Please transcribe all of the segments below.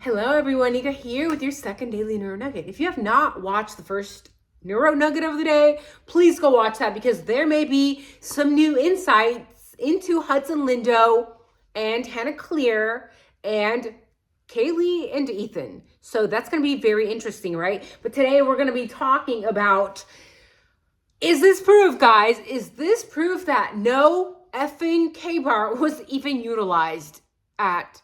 Hello everyone, Nika here with your second daily neuro nugget. If you have not watched the first neuro nugget of the day, please go watch that because there may be some new insights into Hudson Lindo and Hannah Clear and Kaylee and Ethan. So that's going to be very interesting, right? But today we're going to be talking about, is this proof, guys? Is this proof that no effing K-bar was even utilized at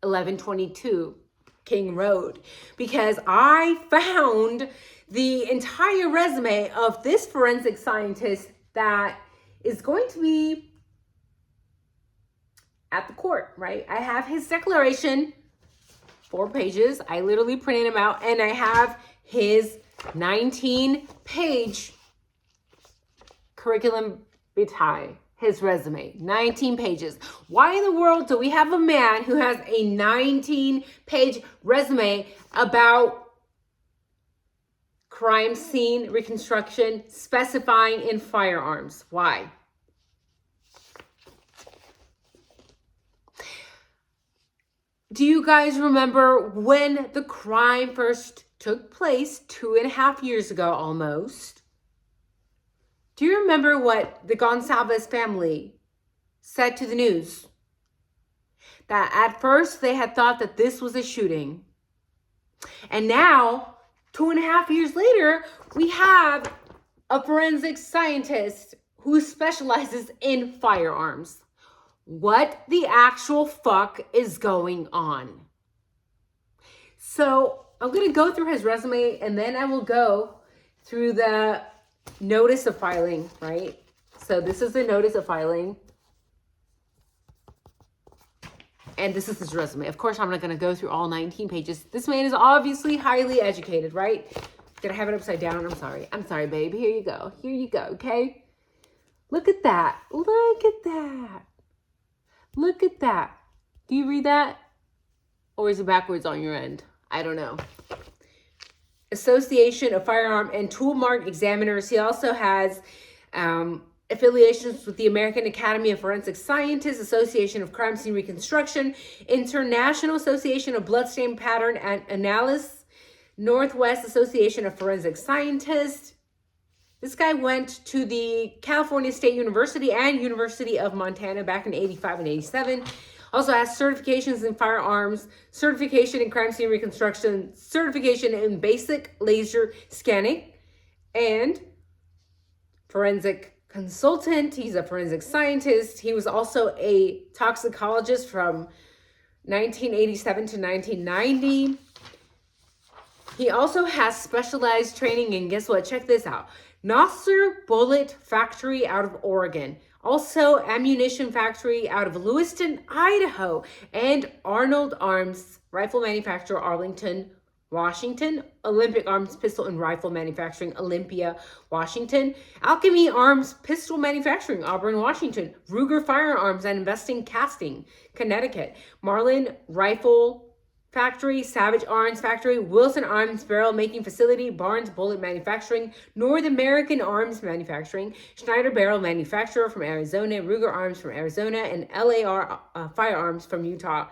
1122 King Road? Because I found the entire resume of this forensic scientist that is going to be at the court, right? I have his declaration, 4 pages. I literally printed him out, and I have his 19-page curriculum vitae. His resume, 19 pages. Why in the world do we have a man who has a 19-page resume about crime scene reconstruction specifying in firearms? Why? Do you guys remember when the crime first took place 2.5 years ago almost? Do you remember what the Gonsalves family said to the news? That at first they had thought that this was a shooting. And now, 2.5 years later, we have a forensic scientist who specializes in firearms. What the actual fuck is going on? So I'm going to go through his resume, and then I will go through the notice of filing, right? So this is the notice of filing. And this is his resume. Of course, I'm not going to go through all 19 pages. This man is obviously highly educated, right? Did I have it upside down? I'm sorry. I'm sorry, babe. Here you go. Here you go, okay? Look at that. Look at that. Look at that. Do you read that? Or is it backwards on your end? I don't know. Association of Firearm and Tool Mark Examiners. He also has affiliations with the American Academy of Forensic Scientists, Association of Crime Scene Reconstruction, International Association of Bloodstain Pattern and Analysis, Northwest Association of Forensic Scientists. This guy went to the California State University and University of Montana back in 85 and 87. Also has certifications in firearms, certification in crime scene reconstruction, certification in basic laser scanning, and forensic consultant. He's a forensic scientist. He was also a toxicologist from 1987 to 1990. He also has specialized training in, guess what? Check this out. Nosser Bullet Factory out of Oregon. Also, ammunition factory out of Lewiston, Idaho, and Arnold Arms Rifle Manufacturer, Arlington, Washington. Olympic Arms Pistol and Rifle Manufacturing, Olympia, Washington. Alchemy Arms Pistol Manufacturing, Auburn, Washington. Ruger Firearms and Investing Casting, Connecticut. Marlin Rifle Factory, Savage Arms Factory, Wilson Arms Barrel Making Facility, Barnes Bullet Manufacturing, North American Arms Manufacturing, Schneider Barrel Manufacturer from Arizona, Ruger Arms from Arizona, and LAR Firearms from Utah.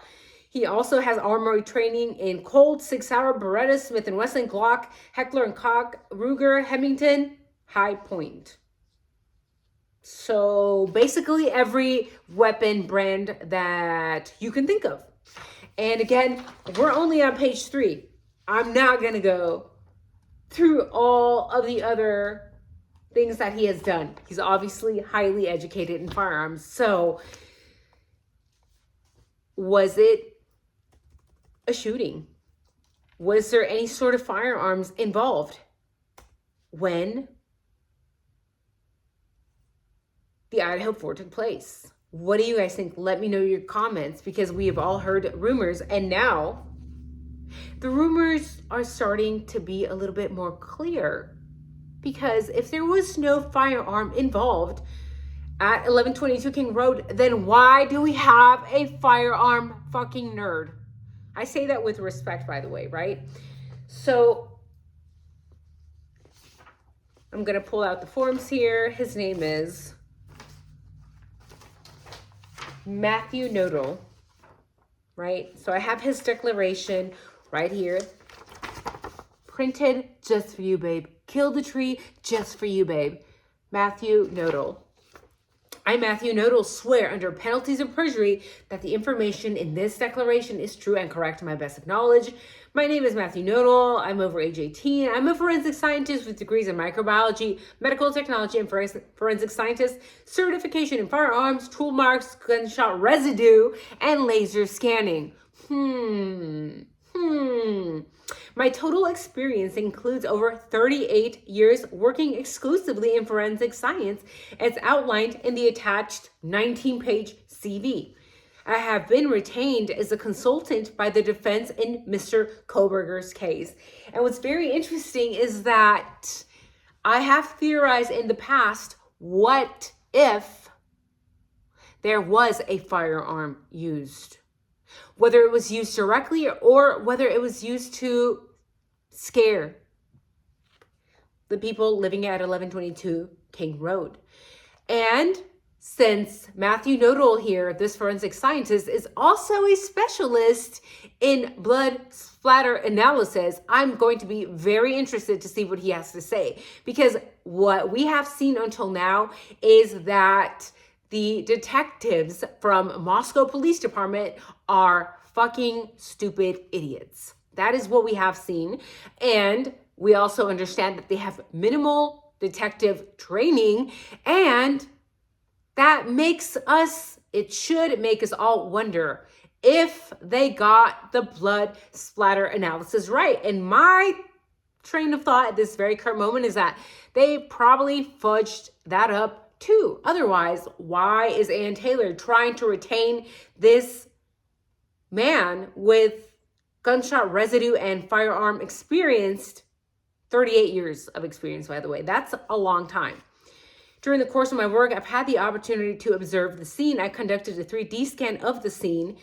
He also has armory training in Colt, Sig Sauer, Beretta, Smith & Wesson, Glock, Heckler & Koch, Ruger, Hemington, High Point. So basically every weapon brand that you can think of. And again, we're only on page 3. I'm not going to go through all of the other things that he has done. He's obviously highly educated in firearms. So, was it a shooting? Was there any sort of firearms involved when the IDAHO4 took place? What do you guys think? Let me know your comments, because we have all heard rumors, and now the rumors are starting to be a little bit more clear, because if there was no firearm involved at 1122 King Road, then why do we have a firearm fucking nerd? I say that with respect, by the way, right? So I'm going to pull out the forms here. His name is Matthew Noedel. right? So I have his declaration right here. Printed just for you, babe. Kill the tree just for you, babe. Matthew Noedel. I, Matthew Noedel, swear under penalties of perjury that the information in this declaration is true and correct to my best of knowledge. My name is Matthew Noedel. I'm over age 18. I'm a forensic scientist with degrees in microbiology, medical technology, and forensic scientist, certification in firearms, tool marks, gunshot residue, and laser scanning. My total experience includes over 38 years working exclusively in forensic science, as outlined in the attached 19-page CV. I have been retained as a consultant by the defense in Mr. Koberger's case. And what's very interesting is that I have theorized in the past, what if there was a firearm used? Whether it was used directly or whether it was used to scare the people living at 1122 King Road. And since Matthew Noedel here, this forensic scientist, is also a specialist in blood splatter analysis, I'm going to be very interested to see what he has to say. Because what we have seen until now is that the detectives from Moscow Police Department are fucking stupid idiots. That is what we have seen. And we also understand that they have minimal detective training, and that makes us, it should make us all wonder if they got the blood splatter analysis right. And my train of thought at this very current moment is that they probably fudged that up too. Otherwise, why is Ann Taylor trying to retain this man with gunshot residue and firearm experience? 38 years of experience, by the way. That's a long time. During the course of my work, I've had the opportunity to observe the scene. I conducted a 3D scan of the scene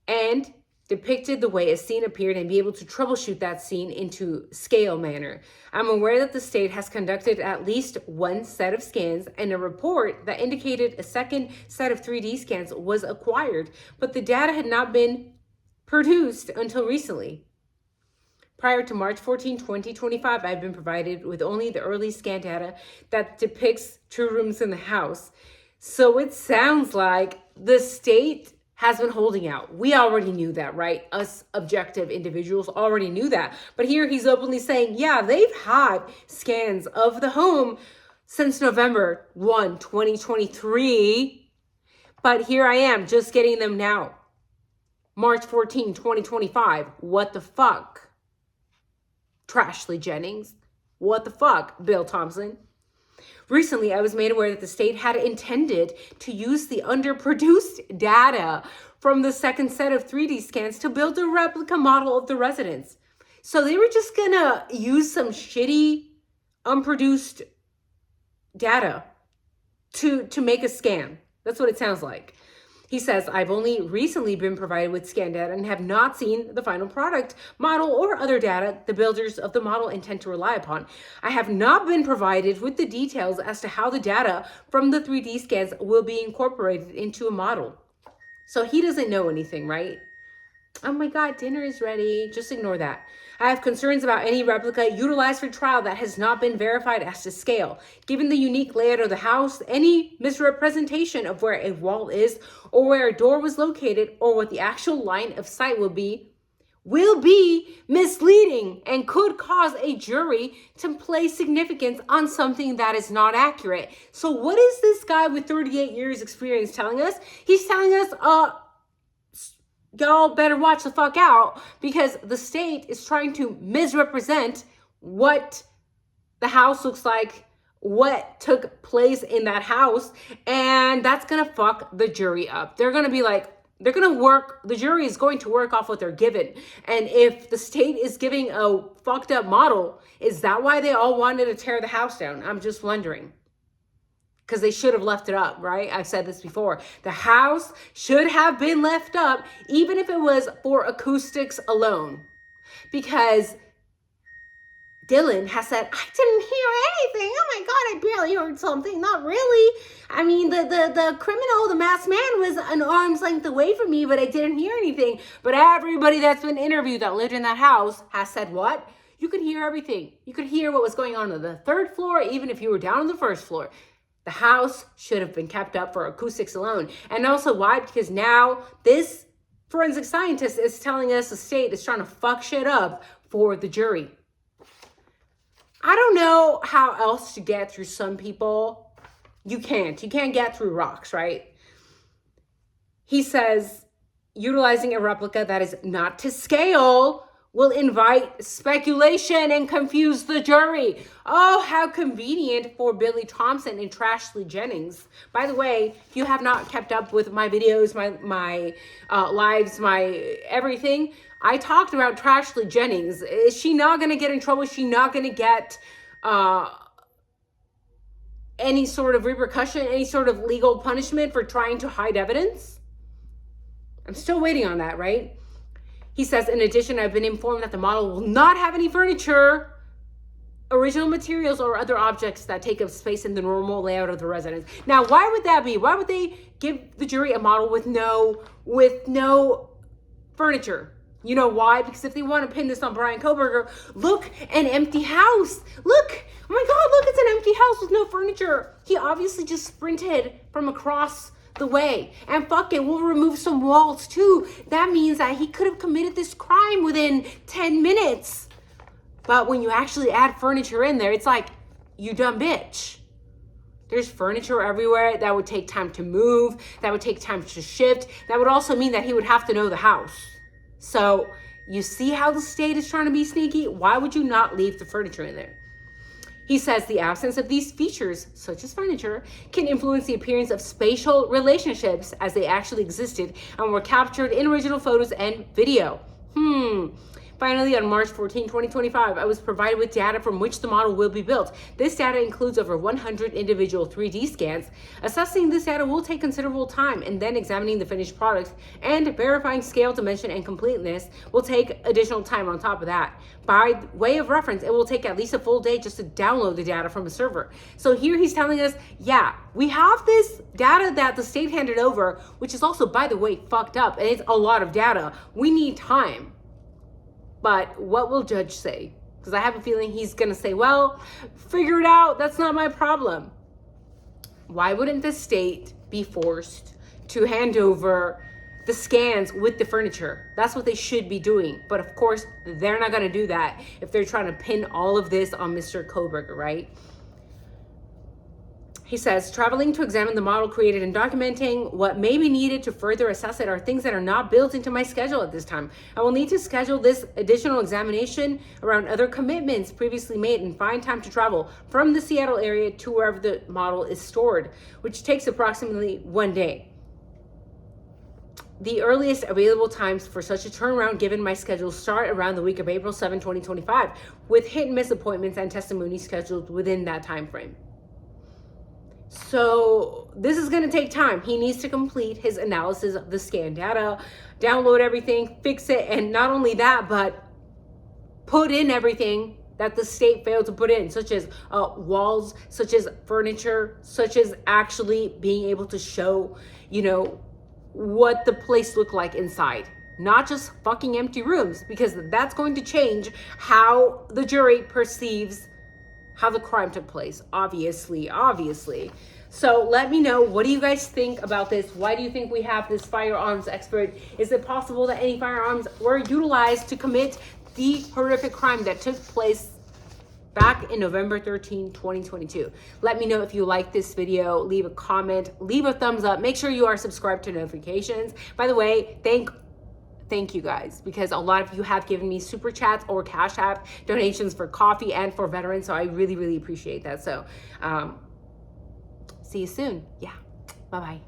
and depicted the way a scene appeared and be able to troubleshoot that scene into scale manner. I'm aware that the state has conducted at least one set of scans, and a report that indicated a second set of 3D scans was acquired, but the data had not been produced until recently. Prior to March 14, 2025, I've been provided with only the early scan data that depicts two rooms in the house. So it sounds like the state has been holding out. We already knew that, right? Us objective individuals already knew that. But here he's openly saying, yeah, they've had scans of the home since November 1, 2023. But here I am just getting them now. March 14, 2025. What the fuck? Trashley Jennings. What the fuck, Bill Thompson? Recently, I was made aware that the state had intended to use the underproduced data from the second set of 3D scans to build a replica model of the residence. So they were just gonna use some shitty, unproduced data to make a scan. That's what it sounds like. He says, I've only recently been provided with scan data and have not seen the final product, model, or other data the builders of the model intend to rely upon. I have not been provided with the details as to how the data from the 3D scans will be incorporated into a model. So he doesn't know anything, right? Oh my God, dinner is ready. Just ignore that. I have concerns about any replica utilized for trial that has not been verified as to scale. Given the unique layout of the house, any misrepresentation of where a wall is or where a door was located or what the actual line of sight will be misleading and could cause a jury to place significance on something that is not accurate. So what is this guy with 38 years experience telling us? He's telling us, y'all better watch the fuck out, because the state is trying to misrepresent what the house looks like, what took place in that house, and that's gonna fuck the jury up. They're gonna be like, the jury is going to work off what they're given. And if the state is giving a fucked up model, is that why they all wanted to tear the house down? I'm just wondering. Because they should have left it up, right? I've said this before. The house should have been left up, even if it was for acoustics alone. Because Dylan has said, I didn't hear anything. Oh my God, I barely heard something. Not really. I mean, the criminal, the masked man was an arm's length away from me, but I didn't hear anything. But everybody that's been interviewed that lived in that house has said what? You could hear everything. You could hear what was going on the third floor, even if you were down on the first floor. The house should have been kept up for acoustics alone. And also why? Because now this forensic scientist is telling us the state is trying to fuck shit up for the jury. I don't know how else to get through some people. You can't get through rocks, right? He says, utilizing a replica that is not to scale will invite speculation and confuse the jury. Oh, how convenient for Billy Thompson and Trashley Jennings. By the way, if you have not kept up with my videos, my lives, my everything, I talked about Trashley Jennings. Is she not going to get in trouble? Is she not going to get any sort of repercussion, any sort of legal punishment for trying to hide evidence? I'm still waiting on that, right? He says, in addition, I've been informed that the model will not have any furniture, original materials, or other objects that take up space in the normal layout of the residence. Now, why would that be? Why would they give the jury a model with no furniture? You know why? Because if they want to pin this on Bryan Kohberger, look, an empty house. Look, oh my God, look, it's an empty house with no furniture. He obviously just sprinted from across the way. And fuck it, we'll remove some walls too. That means that he could have committed this crime within 10 minutes. But when you actually add furniture in there, it's like, you dumb bitch. There's furniture everywhere. That would take time to move. That would take time to shift. That would also mean that he would have to know the house. So you see how the state is trying to be sneaky? Why would you not leave the furniture in there? He says the absence of these features, such as furniture, can influence the appearance of spatial relationships as they actually existed and were captured in original photos and video. Finally, on March 14, 2025, I was provided with data from which the model will be built. This data includes over 100 individual 3D scans. Assessing this data will take considerable time, and then examining the finished product and verifying scale, dimension, and completeness will take additional time on top of that. By way of reference, it will take at least a full day just to download the data from a server. So here he's telling us, yeah, we have this data that the state handed over, which is also, by the way, fucked up, and it's a lot of data. We need time. But what will judge say? Because I have a feeling he's going to say, well, figure it out. That's not my problem. Why wouldn't the state be forced to hand over the scans with the furniture? That's what they should be doing. But of course, they're not going to do that if they're trying to pin all of this on Mr. Kohberger, right? He says, traveling to examine the model created and documenting what may be needed to further assess it are things that are not built into my schedule at this time. I will need to schedule this additional examination around other commitments previously made and find time to travel from the Seattle area to wherever the model is stored, which takes approximately 1 day. The earliest available times for such a turnaround given my schedule start around the week of April 7, 2025, with hit and miss appointments and testimonies scheduled within that time frame. So this is going to take time. He needs to complete his analysis of the scan data, download everything, fix it, and not only that, but put in everything that the state failed to put in, such as walls, such as furniture, such as actually being able to show, what the place looked like inside. Not just fucking empty rooms, because that's going to change how the jury perceives how the crime took place, obviously. So let me know, what do you guys think about this? Why do you think we have this firearms expert? Is it possible that any firearms were utilized to commit the horrific crime that took place back in November 13, 2022? Let me know if you like this video. Leave a comment, leave a thumbs up. Make sure you are subscribed to notifications. By the way, thank you guys, because a lot of you have given me super chats or Cash App donations for coffee and for veterans. So I really, really appreciate that. So see you soon. Yeah. Bye-bye.